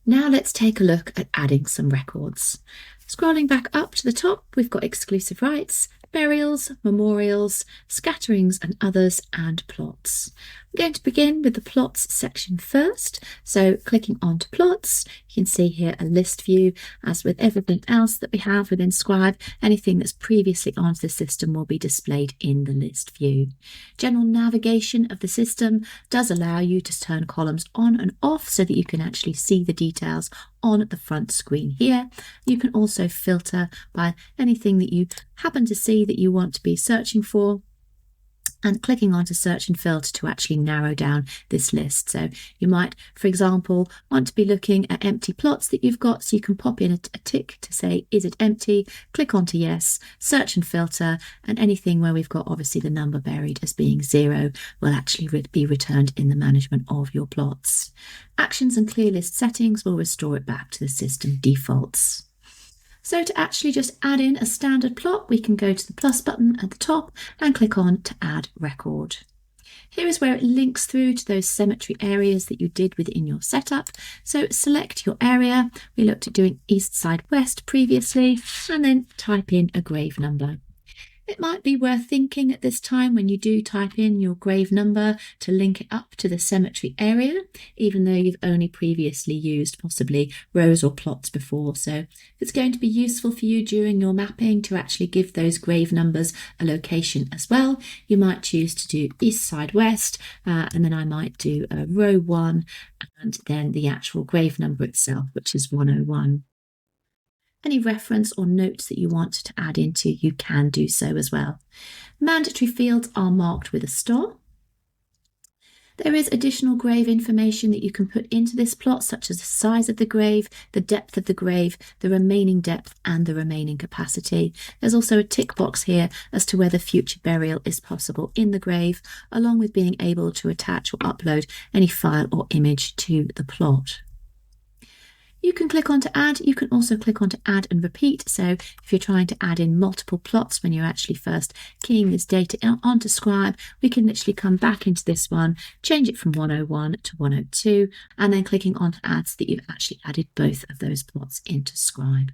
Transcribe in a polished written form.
Now let's take a look at adding some records. Scrolling back up to the top, we've got exclusive rights, burials, memorials, scatterings and others, and plots. I'm going to begin with the plots section first. So clicking onto plots, you can see here a list view. As with everything else that we have within Scribe, anything that's previously on the system will be displayed in the list view. General navigation of the system does allow you to turn columns on and off so that you can actually see the details on the front screen here. You can also filter by anything that you happen to see that you want to be searching for, and clicking onto search and filter to actually narrow down this list. So you might, for example, want to be looking at empty plots that you've got, so you can pop in a tick to say, is it empty? Click onto yes, search and filter, and anything where we've got obviously the number buried as being 0 will actually be returned in the management of your plots. Actions and clear list settings will restore it back to the system defaults. So to actually just add in a standard plot, we can go to the plus button at the top and click on to add record. Here is where it links through to those cemetery areas that you did within your setup. So select your area. We looked at doing east side west previously, and then type in a grave number. It might be worth thinking at this time when you do type in your grave number to link it up to the cemetery area, even though you've only previously used possibly rows or plots before. So if it's going to be useful for you during your mapping to actually give those grave numbers a location as well, you might choose to do east side west, and then I might do row 1 and then the actual grave number itself, which is 101. Any reference or notes that you want to add into, you can do so as well. Mandatory fields are marked with a star. There is additional grave information that you can put into this plot, such as the size of the grave, the depth of the grave, the remaining depth and the remaining capacity. There's also a tick box here as to whether future burial is possible in the grave, along with being able to attach or upload any file or image to the plot. You can click on to add. You can also click on to add and repeat. So if you're trying to add in multiple plots when you're actually first keying this data onto Scribe, we can literally come back into this one, change it from 101 to 102, and then clicking on to add so that you've actually added both of those plots into Scribe.